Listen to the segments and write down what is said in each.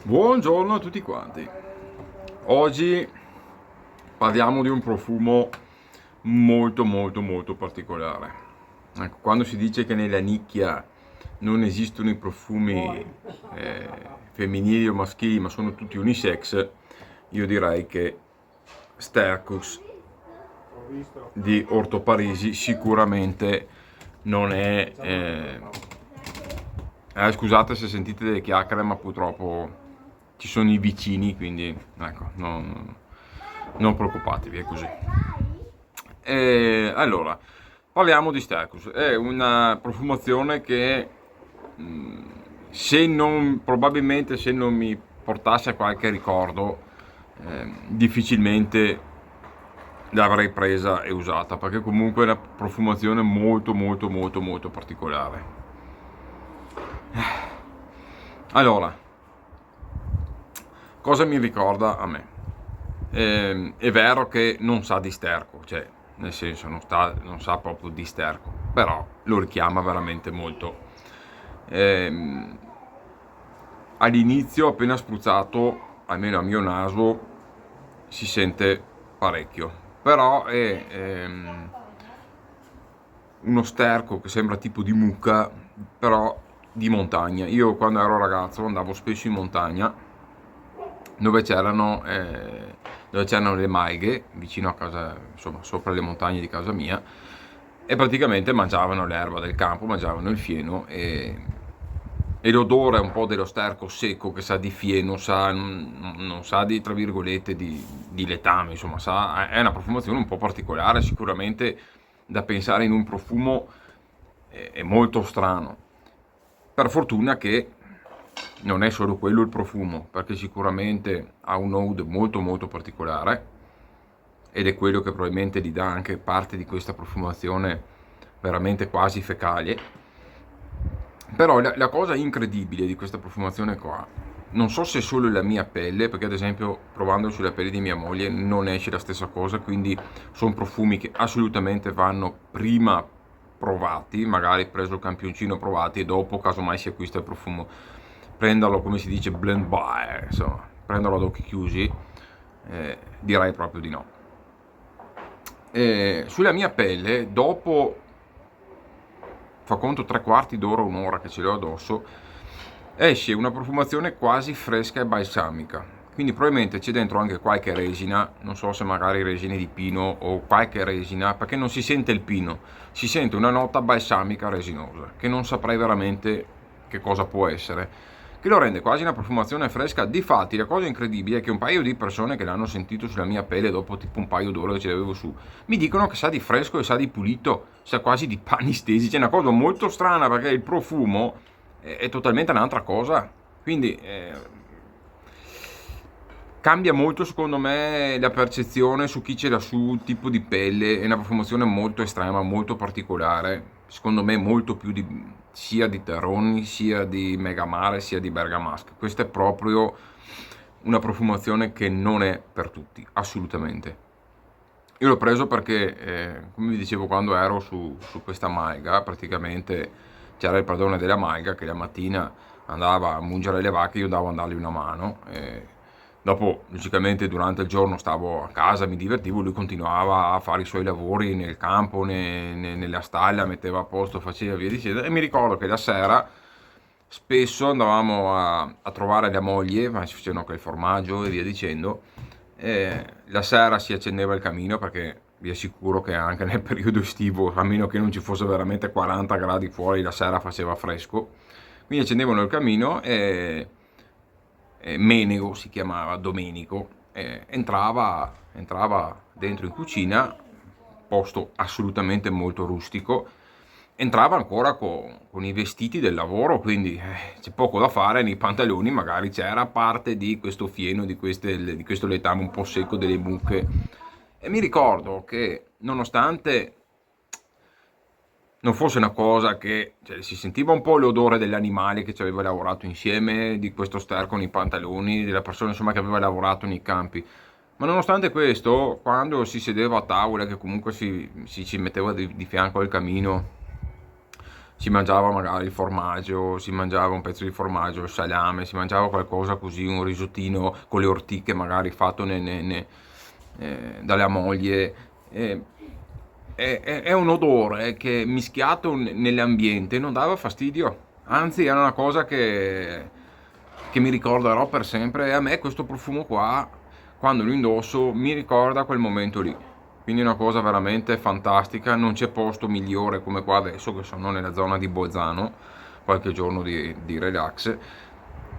Buongiorno a tutti quanti. Oggi parliamo di un profumo molto particolare. Ecco, quando si dice che nella nicchia non esistono i profumi eh, femminili o maschili, ma sono tutti unisex, io direi che Stercus di Orto Parisi sicuramente non è... scusate se sentite delle chiacchiere, ma purtroppo ci sono i vicini, quindi ecco, non preoccupatevi, è così. Allora, parliamo di Stercus. È una profumazione che probabilmente se non mi portasse a qualche ricordo, difficilmente l'avrei presa e usata, perché comunque è una profumazione molto particolare. Allora, cosa mi ricorda a me? È vero che non sa di sterco, cioè nel senso non sa proprio di sterco, però lo richiama veramente molto. Ehm, All'inizio, appena spruzzato, almeno a mio naso, si sente parecchio, però è uno sterco che sembra tipo di mucca, però di montagna. Io quando ero ragazzo andavo spesso in montagna dove c'erano, eh, dove c'erano le malghe vicino a casa, insomma sopra le montagne di casa mia, e praticamente mangiavano l'erba del campo, mangiavano il fieno e l'odore un po' dello sterco secco che sa di fieno, non sa di, tra virgolette, di letame, insomma, è una profumazione un po' particolare, sicuramente da pensare in un profumo è molto strano. Per fortuna che non è solo quello il profumo, perché sicuramente ha un oud molto particolare ed è quello che probabilmente gli dà anche parte di questa profumazione veramente quasi fecale. Però la cosa incredibile di questa profumazione qua, non so se è solo la mia pelle, perché ad esempio provando sulla pelle di mia moglie non esce la stessa cosa, quindi sono profumi che assolutamente vanno prima provati, magari preso il campioncino provati e dopo casomai si acquista il profumo. Prenderlo come si dice blend by, insomma, prenderlo ad occhi chiusi, direi proprio di no. Sulla mia pelle, dopo fa conto tre quarti d'ora, un'ora che ce l'ho addosso, esce una profumazione quasi fresca e balsamica. Quindi probabilmente c'è dentro anche qualche resina, non so se magari resine di pino o qualche resina, perché non si sente il pino, si sente una nota balsamica resinosa, che non saprei veramente che cosa può essere, che lo rende quasi una profumazione fresca. Difatti la cosa incredibile è che un paio di persone che l'hanno sentito sulla mia pelle dopo tipo un paio d'ore che ce l'avevo su, mi dicono che sa di fresco e sa di pulito, sa quasi di panni stesi, c'è una cosa molto strana perché il profumo è totalmente un'altra cosa, quindi cambia molto secondo me la percezione su chi ce l'ha su, il tipo di pelle, è una profumazione molto estrema, molto particolare, secondo me molto più sia di Terroni, sia di Megamare, sia di Bergamasque. Questa è proprio una profumazione che non è per tutti, assolutamente. Io l'ho preso perché, come vi dicevo, quando ero su questa malga, praticamente c'era il padrone della malga che la mattina andava a mungere le vacche, io andavo a dargli una mano. Dopo, logicamente, durante il giorno stavo a casa, mi divertivo, lui continuava a fare i suoi lavori nel campo, nella stalla, metteva a posto, faceva via dicendo. E mi ricordo che la sera spesso andavamo a trovare la moglie, ma si facevano anche il formaggio e via dicendo. La sera si accendeva il camino perché vi assicuro che anche nel periodo estivo, a meno che non ci fosse veramente 40 gradi fuori, la sera faceva fresco. Quindi accendevano il camino e Menego si chiamava, Domenico, entrava dentro in cucina, posto assolutamente molto rustico, entrava ancora con i vestiti del lavoro, quindi c'è poco da fare, nei pantaloni magari c'era parte di questo fieno, di questo letame un po' secco delle mucche. E mi ricordo che nonostante non fosse una cosa che, cioè, si sentiva un po' l'odore dell'animale che ci aveva lavorato insieme, di questo sterco nei pantaloni, della persona insomma che aveva lavorato nei campi. Ma nonostante questo, quando si sedeva a tavola, che comunque ci metteva di fianco al camino, si mangiava magari il formaggio, si mangiava un pezzo di formaggio, il salame, si mangiava qualcosa così, un risottino con le ortiche magari fatto dalla moglie. È un odore che mischiato nell'ambiente non dava fastidio, anzi era una cosa che mi ricorderò per sempre. E a me questo profumo qua, quando lo indosso, mi ricorda quel momento lì. Quindi è una cosa veramente fantastica, non c'è posto migliore come qua adesso che sono nella zona di Bolzano, qualche giorno di relax,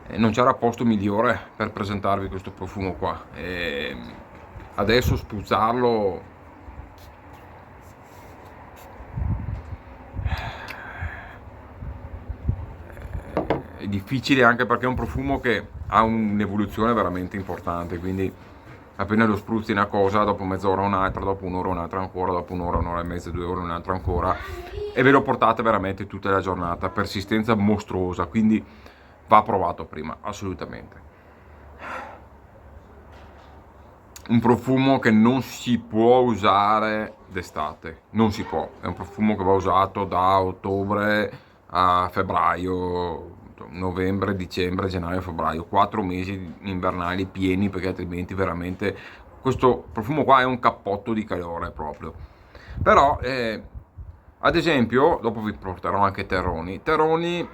e non c'era posto migliore per presentarvi questo profumo qua. E adesso spruzzarlo è difficile, anche perché è un profumo che ha un'evoluzione veramente importante, quindi appena lo spruzzi una cosa, dopo mezz'ora un'altra, dopo un'ora un'altra ancora, dopo un'ora, un'ora e mezza, 2 ore un'altra ancora, e ve lo portate veramente tutta la giornata, persistenza mostruosa, quindi va provato prima, assolutamente. Un profumo che non si può usare d'estate, non si può, è un profumo che va usato da ottobre a febbraio, novembre, dicembre, gennaio, febbraio, 4 mesi invernali pieni, perché altrimenti veramente questo profumo qua è un cappotto di calore proprio. Però ad esempio, dopo vi porterò anche Terroni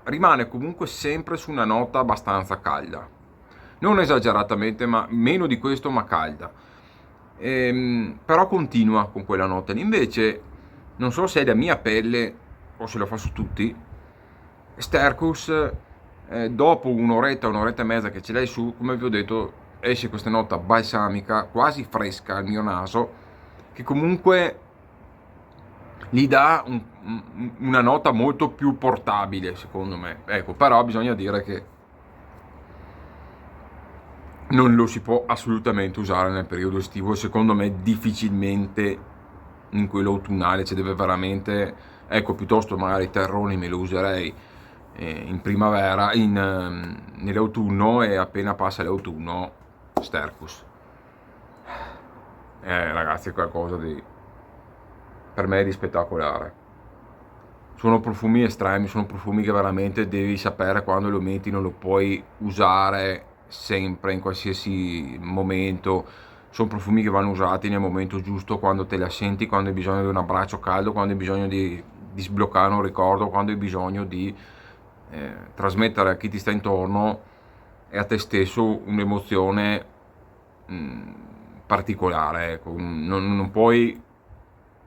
rimane comunque sempre su una nota abbastanza calda, non esageratamente, ma meno di questo, ma calda. Però continua con quella nota lì. Invece, non so se è la mia pelle o se lo fa su tutti, Stercus, dopo un'oretta, un'oretta e mezza che ce l'hai su, come vi ho detto, esce questa nota balsamica, quasi fresca al mio naso, che comunque gli dà una nota molto più portabile, secondo me. Ecco, però bisogna dire che non lo si può assolutamente usare nel periodo estivo, secondo me difficilmente in quello autunnale, ci deve veramente, ecco, piuttosto magari Terroni me lo userei in primavera, nell'autunno, e appena passa l'autunno Stercus. Ragazzi, è qualcosa di, per me, di spettacolare. Sono profumi estremi, sono profumi che veramente devi sapere quando lo metti, non lo puoi usare sempre, in qualsiasi momento. Sono profumi che vanno usati nel momento giusto, quando te la senti, quando hai bisogno di un abbraccio caldo, quando hai bisogno di sbloccare un ricordo, quando hai bisogno di trasmettere a chi ti sta intorno e a te stesso un'emozione particolare. Ecco. Non puoi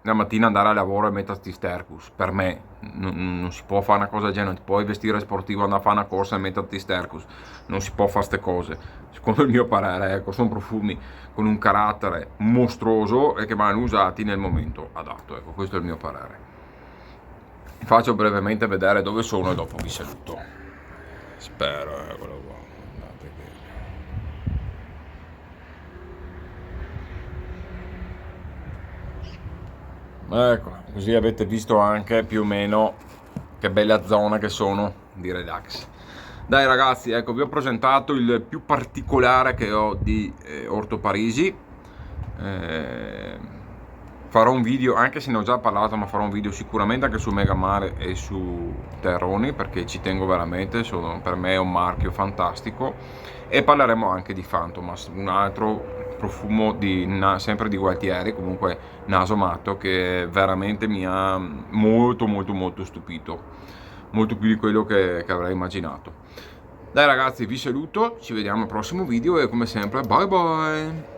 la mattina andare al lavoro e metterti Stercus, per me non si può fare una cosa del genere. Non ti puoi vestire sportivo, andare a fare una corsa e metterti Stercus, non si può fare queste cose, secondo il mio parere. Ecco, sono profumi con un carattere mostruoso e che vanno usati nel momento adatto. Ecco, questo è il mio parere. Vi faccio brevemente vedere dove sono e dopo vi saluto. Spero, eccolo qua. Ecco, così avete visto anche più o meno che bella zona che sono di relax. Dai ragazzi, ecco, vi ho presentato il più particolare che ho di Orto Parisi. Farò un video, anche se ne ho già parlato, ma farò un video sicuramente anche su Megamare e su Terroni, perché ci tengo veramente, per me è un marchio fantastico. E parleremo anche di Fantomas, un altro profumo sempre di Gualtieri, comunque naso matto, che veramente mi ha molto molto molto stupito, molto più di quello che avrei immaginato. Dai ragazzi, vi saluto, ci vediamo al prossimo video e come sempre bye bye.